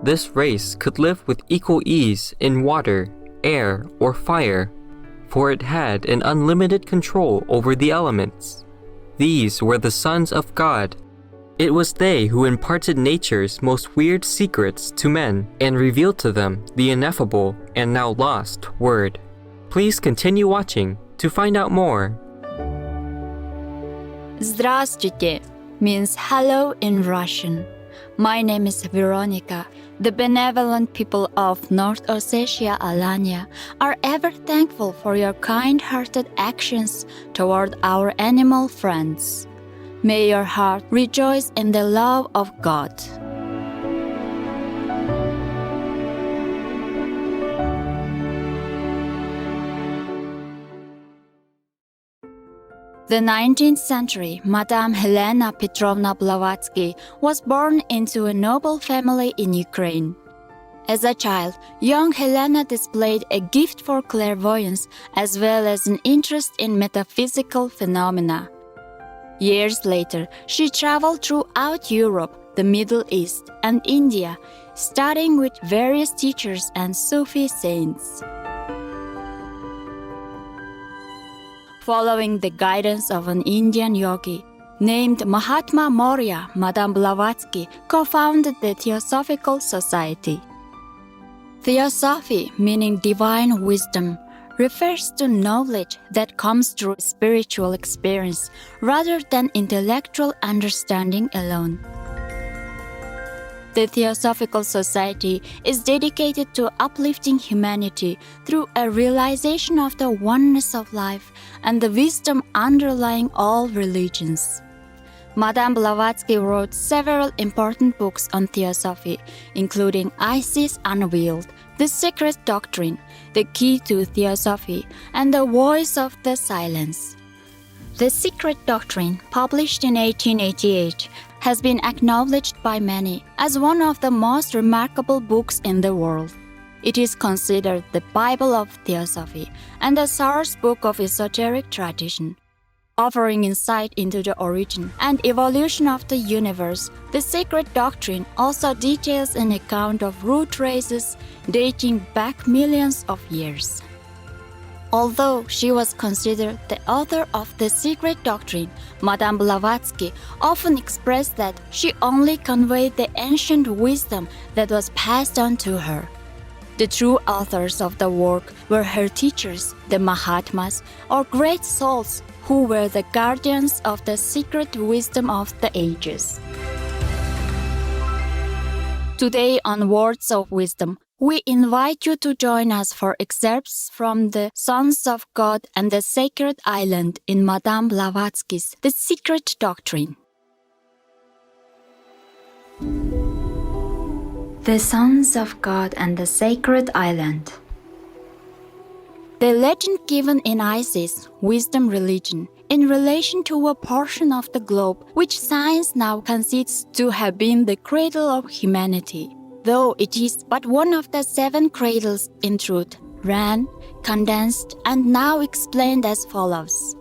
this race could live with equal ease in water, air, or fire, for it had an unlimited control over the elements. These were the sons of God. It was they who imparted nature's most weird secrets to men and revealed to them the ineffable and now lost word. Please continue watching to find out more. Здравствуйте means hello in Russian. My name is Veronica. The benevolent people of North Ossetia, Alania, are ever thankful for your kind-hearted actions toward our animal friends. May your heart rejoice in the love of God. The 19th century Madame Helena Petrovna Blavatsky was born into a noble family in Ukraine. As a child, young Helena displayed a gift for clairvoyance as well as an interest in metaphysical phenomena. Years later, she traveled throughout Europe, the Middle East, and India, studying with various teachers and Sufi saints. Following the guidance of an Indian yogi named Mahatma Maurya, Madame Blavatsky co-founded the Theosophical Society. Theosophy, meaning divine wisdom, refers to knowledge that comes through spiritual experience rather than intellectual understanding alone. The Theosophical Society is dedicated to uplifting humanity through a realization of the oneness of life and the wisdom underlying all religions. Madame Blavatsky wrote several important books on theosophy, including Isis Unveiled, The Secret Doctrine, The Key to Theosophy, and The Voice of the Silence. The Secret Doctrine, published in 1888, has been acknowledged by many as one of the most remarkable books in the world. It is considered the Bible of Theosophy and the source book of esoteric tradition. Offering insight into the origin and evolution of the universe, the Secret Doctrine also details an account of root races dating back millions of years. Although she was considered the author of the Secret Doctrine, Madame Blavatsky often expressed that she only conveyed the ancient wisdom that was passed on to her. The true authors of the work were her teachers, the Mahatmas, or great souls who were the guardians of the secret wisdom of the ages. Today on Words of Wisdom, we invite you to join us for excerpts from the Sons of God and the Sacred Island in Madame Blavatsky's The Secret Doctrine. The Sons of God and the Sacred Island. The legend given in Isis, wisdom religion, in relation to a portion of the globe which science now concedes to have been the cradle of humanity, though it is but one of the 7 cradles in truth, ran, condensed, and now explained as follows.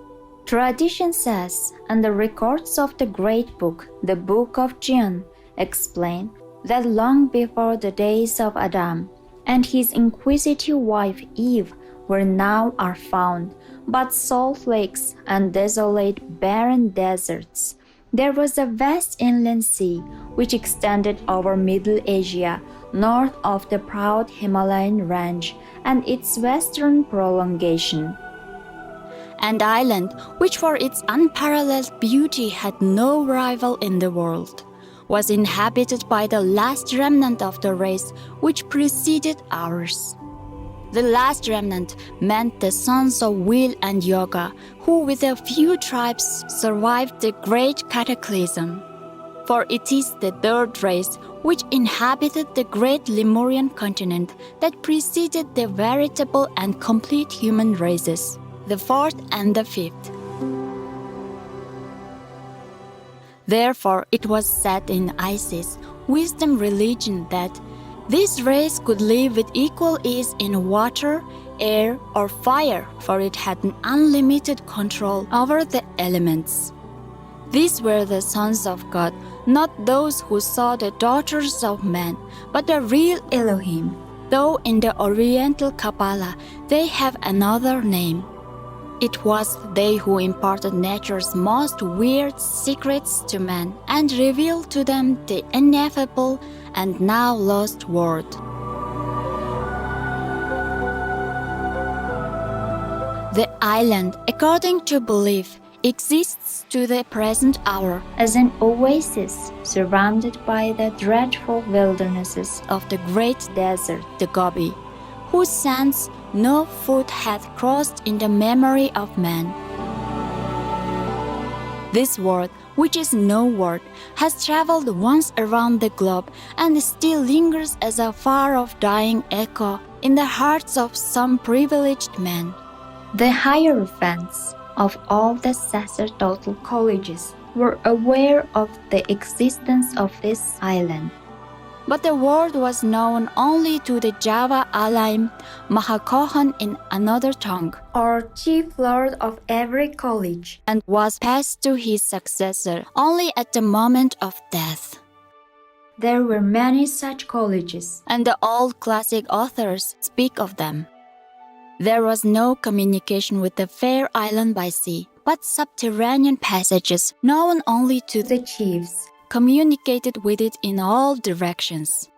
Tradition says, and the records of the great book, the Book of Dzyan, explain that long before the days of Adam and his inquisitive wife Eve where now are found but salt lakes and desolate barren deserts, there was a vast inland sea which extended over Middle Asia, north of the proud Himalayan range and its western prolongation. An island which for its unparalleled beauty had no rival in the world, was inhabited by the last remnant of the race which preceded ours. The last remnant meant the sons of will and yoga, who with a few tribes survived the great cataclysm. For it is the third race which inhabited the great Lemurian continent that preceded the veritable and complete human races, the fourth and the fifth. Therefore, it was said in Isis, wisdom religion, that this race could live with equal ease in water, air, or fire, for it had an unlimited control over the elements. These were the sons of God, not those who saw the daughters of men, but the real Elohim, though in the oriental Kabala they have another name. It was they who imparted nature's most weird secrets to men and revealed to them the ineffable and now lost word. The island, according to belief, exists to the present hour as an oasis surrounded by the dreadful wildernesses of the great desert, the Gobi, whose sands no foot hath crossed in the memory of man. This word, which is no word, has traveled once around the globe and still lingers as a far-off dying echo in the hearts of some privileged men. The hierophants of all the sacerdotal colleges were aware of the existence of this island. But the word was known only to the Java Alim Mahakohan in another tongue, or chief lord of every college, and was passed to his successor only at the moment of death. There were many such colleges, and the old classic authors speak of them. There was no communication with the fair island by sea, but subterranean passages known only to the chiefs communicated with it in all directions.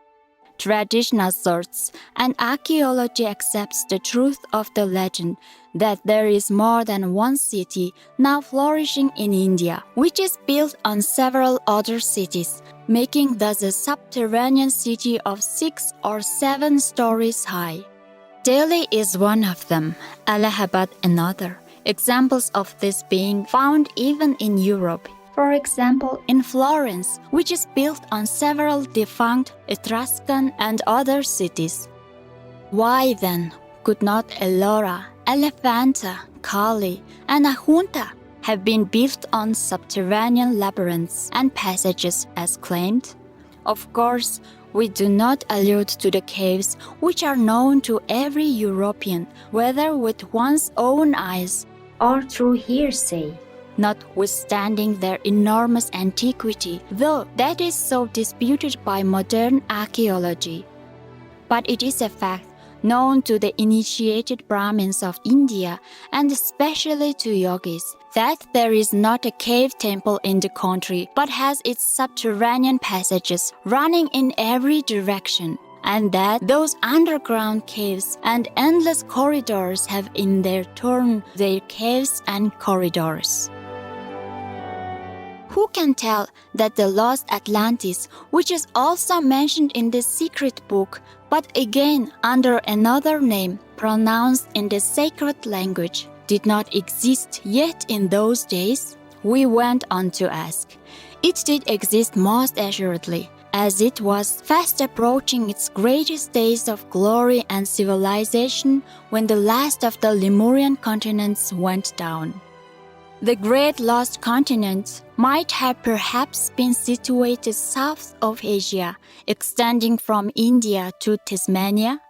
Tradition asserts, and archaeology accepts the truth of the legend, that there is more than one city now flourishing in India, which is built on several other cities, making thus a subterranean city of 6 or 7 stories high. Delhi is one of them, Allahabad another, examples of this being found even in Europe. For example, in Florence, which is built on several defunct Etruscan and other cities. Why then could not Ellora, Elephanta, Kali, and Ahunta have been built on subterranean labyrinths and passages as claimed? Of course, we do not allude to the caves which are known to every European, whether with one's own eyes or through hearsay, notwithstanding their enormous antiquity, though that is so disputed by modern archaeology. But it is a fact known to the initiated Brahmins of India, and especially to yogis, that there is not a cave temple in the country, but has its subterranean passages running in every direction, and that those underground caves and endless corridors have in their turn their caves and corridors. Who can tell that the lost Atlantis, which is also mentioned in the secret book, but again under another name pronounced in the sacred language, did not exist yet in those days? We went on to ask. It did exist most assuredly, as it was fast approaching its greatest days of glory and civilization when the last of the Lemurian continents went down. The great lost continent might have perhaps been situated south of Asia, extending from India to Tasmania.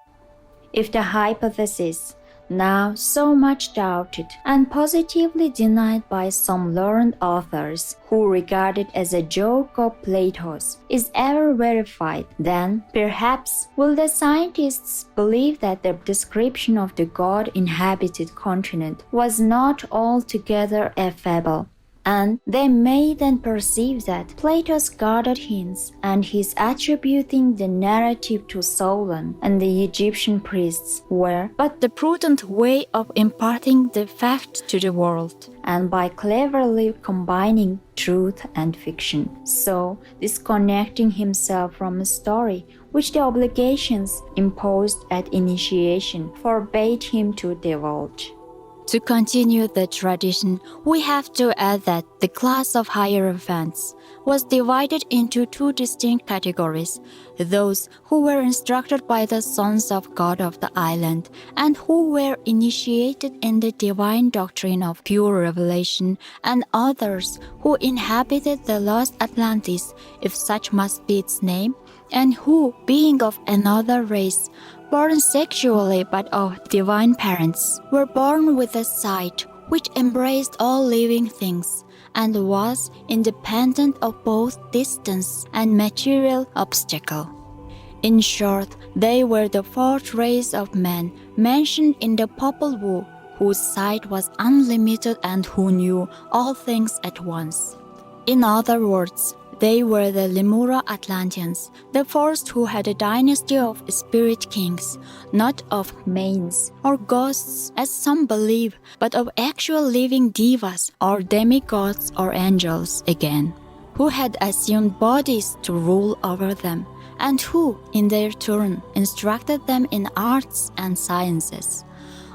If the hypothesis, now so much doubted and positively denied by some learned authors who regard it as a joke of Plato's, is ever verified, then perhaps will the scientists believe that the description of the God-inhabited continent was not altogether a fable. And they may then perceive that Plato's guarded hints and his attributing the narrative to Solon and the Egyptian priests were but the prudent way of imparting the fact to the world, and by cleverly combining truth and fiction, so disconnecting himself from a story which the obligations imposed at initiation forbade him to divulge. To continue the tradition, we have to add that the class of hierophants was divided into 2 distinct categories: those who were instructed by the sons of God of the island and who were initiated in the divine doctrine of pure revelation, and others who inhabited the lost Atlantis, if such must be its name, and who, being of another race, born sexually but of divine parents, were born with a sight which embraced all living things, and was independent of both distance and material obstacle. In short, they were the fourth race of men mentioned in the Popol Vuh, whose sight was unlimited and who knew all things at once. In other words, they were the Lemura Atlanteans, the first who had a dynasty of spirit kings, not of manes or ghosts as some believe, but of actual living devas or demigods or angels again, who had assumed bodies to rule over them, and who, in their turn, instructed them in arts and sciences.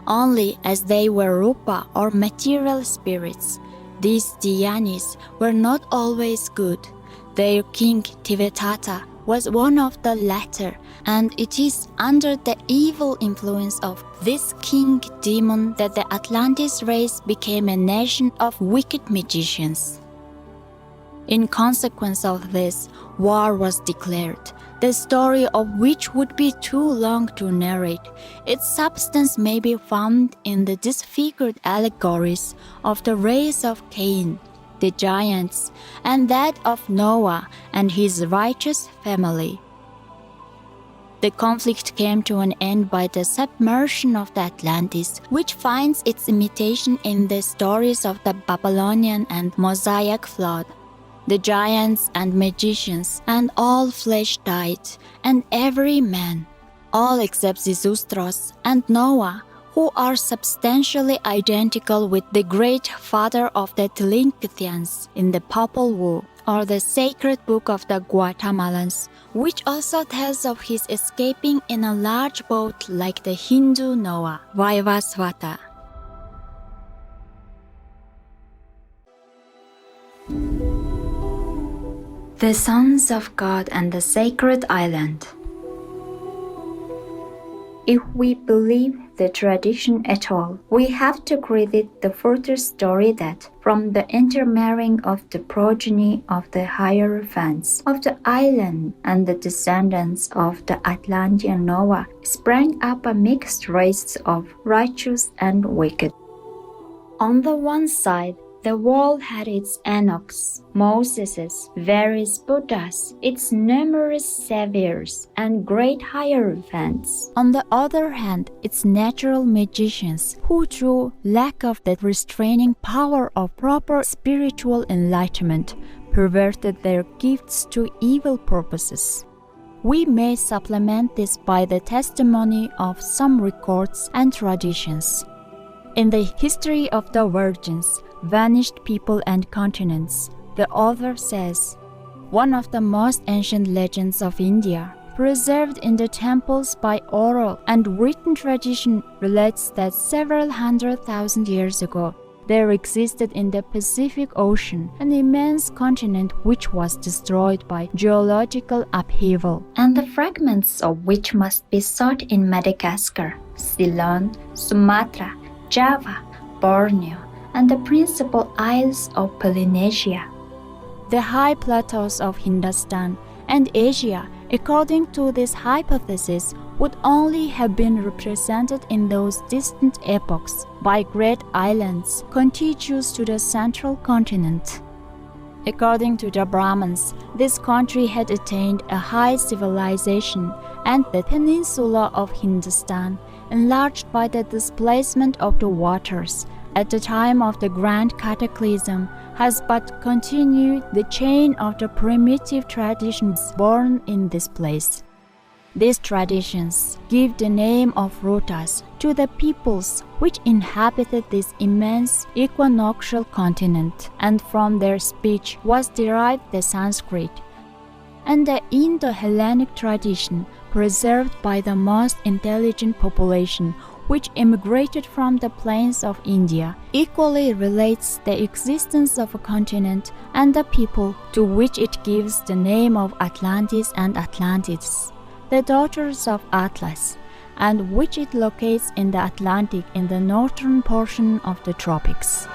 Only as they were rupa or material spirits, these Dhyanis were not always good. Their king Tivetata was one of the latter, and it is under the evil influence of this king demon that the Atlantis race became a nation of wicked magicians. In consequence of this, war was declared, the story of which would be too long to narrate. Its substance may be found in the disfigured allegories of the race of Cain, the giants, and that of Noah and his righteous family. The conflict came to an end by the submersion of the Atlantis, which finds its imitation in the stories of the Babylonian and Mosaic flood. The giants and magicians and all flesh died, and every man, all except Xisustros and Noah, who are substantially identical with the great father of the Tlingithians in the Popol Vuh, or the sacred book of the Guatemalans, which also tells of his escaping in a large boat like the Hindu Noah, Vaivasvata. The Sons of God and the Sacred Island. If we believe the tradition at all, we have to credit the further story that, from the intermarrying of the progeny of the Hierophants of the island and the descendants of the Atlantean Noah, sprang up a mixed race of righteous and wicked. On the one side, the world had its Enochs, Moseses, various Buddhas, its numerous saviors, and great hierophants. On the other hand, its natural magicians, who through lack of that restraining power of proper spiritual enlightenment, perverted their gifts to evil purposes. We may supplement this by the testimony of some records and traditions. In the history of the virgins, vanished people and continents, the author says, one of the most ancient legends of India, preserved in the temples by oral and written tradition, relates that several 100,000 years ago, there existed in the Pacific Ocean an immense continent which was destroyed by geological upheaval, and the fragments of which must be sought in Madagascar, Ceylon, Sumatra, Java, Borneo, and the principal isles of Polynesia. The high plateaus of Hindustan and Asia, according to this hypothesis, would only have been represented in those distant epochs by great islands contiguous to the central continent. According to the Brahmins, this country had attained a high civilization, and the peninsula of Hindustan, enlarged by the displacement of the waters at the time of the Grand Cataclysm, has but continued the chain of the primitive traditions born in this place. These traditions give the name of Rutas to the peoples which inhabited this immense equinoctial continent, and from their speech was derived the Sanskrit, and the Indo-Hellenic tradition preserved by the most intelligent population which immigrated from the plains of India, equally relates the existence of a continent and a people to which it gives the name of Atlantis and Atlantids, the daughters of Atlas, and which it locates in the Atlantic in the northern portion of the tropics.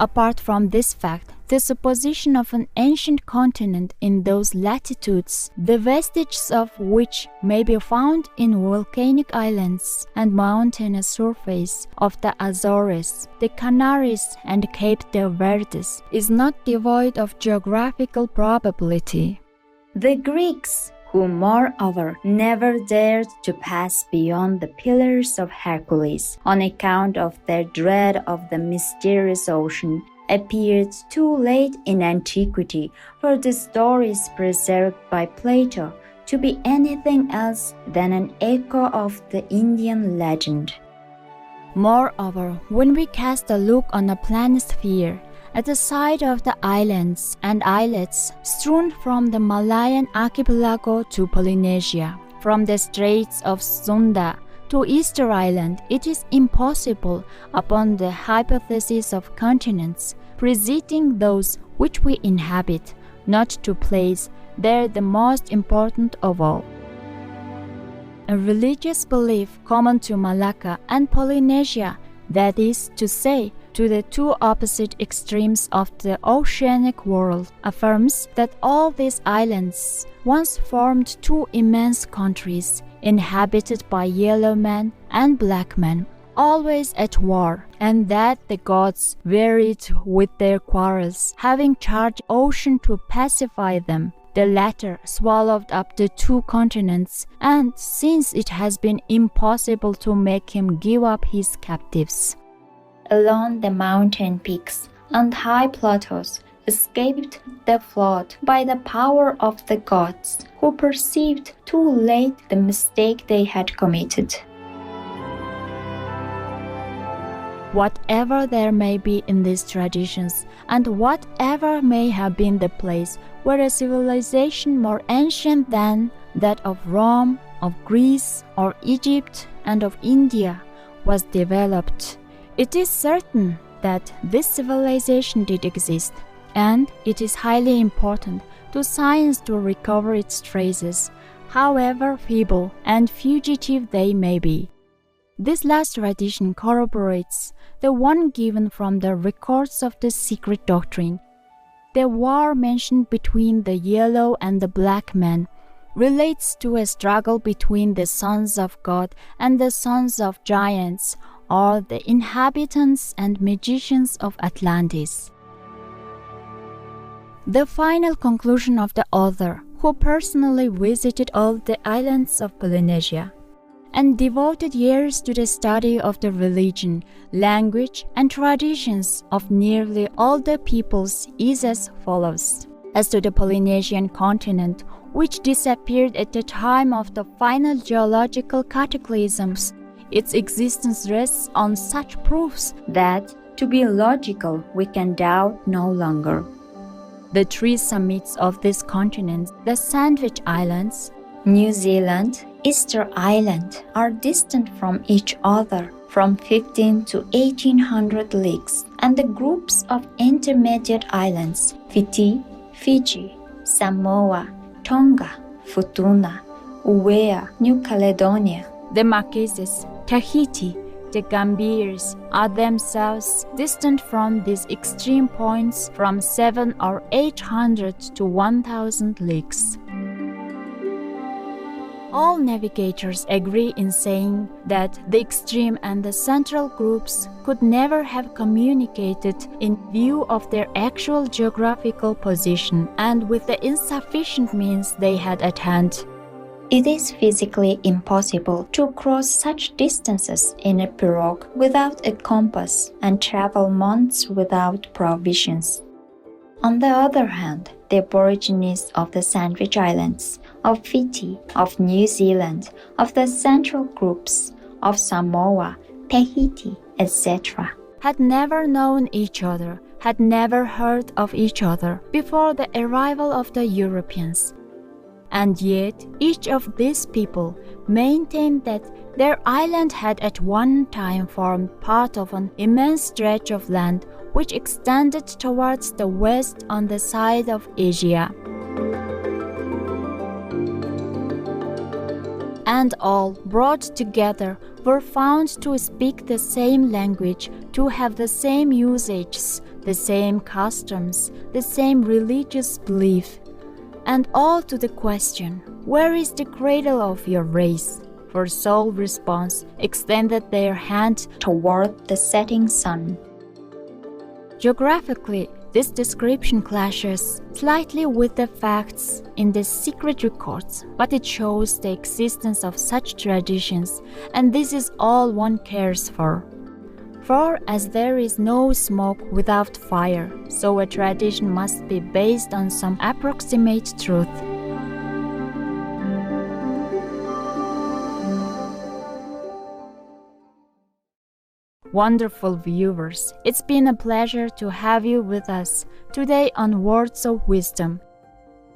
Apart from this fact, the supposition of an ancient continent in those latitudes, the vestiges of which may be found in volcanic islands and mountainous surface of the Azores, the Canaries, and Cape de Verdes, is not devoid of geographical probability. The Greeks, who moreover never dared to pass beyond the Pillars of Hercules on account of their dread of the mysterious ocean, appeared too late in antiquity for the stories preserved by Plato to be anything else than an echo of the Indian legend. Moreover, when we cast a look on a planisphere, at the side of the islands and islets strewn from the Malayan archipelago to Polynesia, from the Straits of Sunda to Easter Island, it is impossible, upon the hypothesis of continents preceding those which we inhabit, not to place there the most important of all. A religious belief common to Malacca and Polynesia, that is to say, to the two opposite extremes of the oceanic world, affirms that all these islands once formed two immense countries, inhabited by yellow men and black men, always at war, and that the gods varied with their quarrels, having charged ocean to pacify them. The latter swallowed up the two continents, and since it has been impossible to make him give up his captives, along the mountain peaks and high plateaus escaped the flood by the power of the gods, who perceived too late the mistake they had committed. Whatever there may be in these traditions, and whatever may have been the place where a civilization more ancient than that of Rome, of Greece, or Egypt, and of India was developed, it is certain that this civilization did exist, and it is highly important to science to recover its traces, however feeble and fugitive they may be. This last tradition corroborates the one given from the records of the Secret Doctrine. The war mentioned between the yellow and the black men relates to a struggle between the sons of God and the sons of giants, or the inhabitants and magicians of Atlantis. The final conclusion of the author, who personally visited all the islands of Polynesia and devoted years to the study of the religion, language, and traditions of nearly all the peoples, is as follows. As to the Polynesian continent, which disappeared at the time of the final geological cataclysms, its existence rests on such proofs that, to be logical, we can doubt no longer. The three summits of this continent, the Sandwich Islands, New Zealand, Easter Island, are distant from each other from 15 to 1800 leagues, and the groups of intermediate islands, Fiji, Samoa, Tonga, Futuna, Uea, New Caledonia, the Marquesas, Tahiti, the Gambiers, are themselves distant from these extreme points from 700 or 800 to 1000 leagues. All navigators agree in saying that the extreme and the central groups could never have communicated in view of their actual geographical position and with the insufficient means they had at hand. It is physically impossible to cross such distances in a pirogue without a compass and travel months without provisions. On the other hand, the aborigines of the Sandwich Islands, of Fiji, of New Zealand, of the central groups, of Samoa, Tahiti, etc., had never known each other, had never heard of each other before the arrival of the Europeans. And yet, each of these people maintained that their island had at one time formed part of an immense stretch of land which extended towards the west on the side of Asia. And all, brought together, were found to speak the same language, to have the same usages, the same customs, the same religious belief, and all to the question, where is the cradle of your race? For soul response extended their hand toward the setting sun. Geographically, this description clashes slightly with the facts in the secret records, but it shows the existence of such traditions, and this is all one cares for. For as there is no smoke without fire, so a tradition must be based on some approximate truth. Wonderful viewers, it's been a pleasure to have you with us today on Words of Wisdom.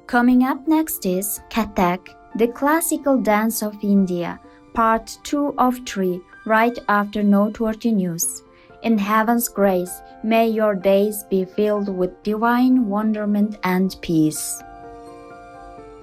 Coming up next is Kathak, the classical dance of India, part 2 of 3, right after Noteworthy News. In heaven's grace, may your days be filled with divine wonderment and peace.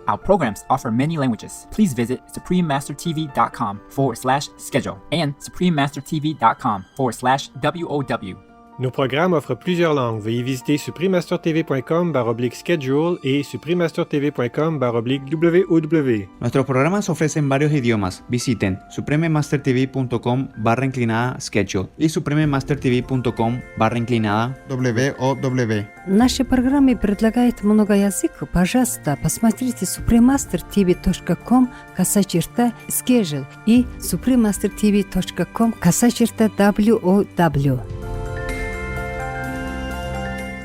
Our programs offer many languages. Please visit suprememastertv.com/schedule and suprememastertv.com/WOW. Nos programmes offrent plusieurs langues. Veuillez visiter suprememastertv.com/schedule et suprememastertv.com/WOW. Nuestros programas ofrecen varios idiomas. Visiten suprememastertv.com/schedule и suprememastertv.com/WOW. Наши программы предлагают много языков. Пожалуйста, посмотрите suprememastertv.com/schedule и suprememastertv.com/WOW.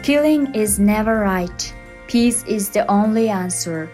Killing is never right. Peace is the only answer.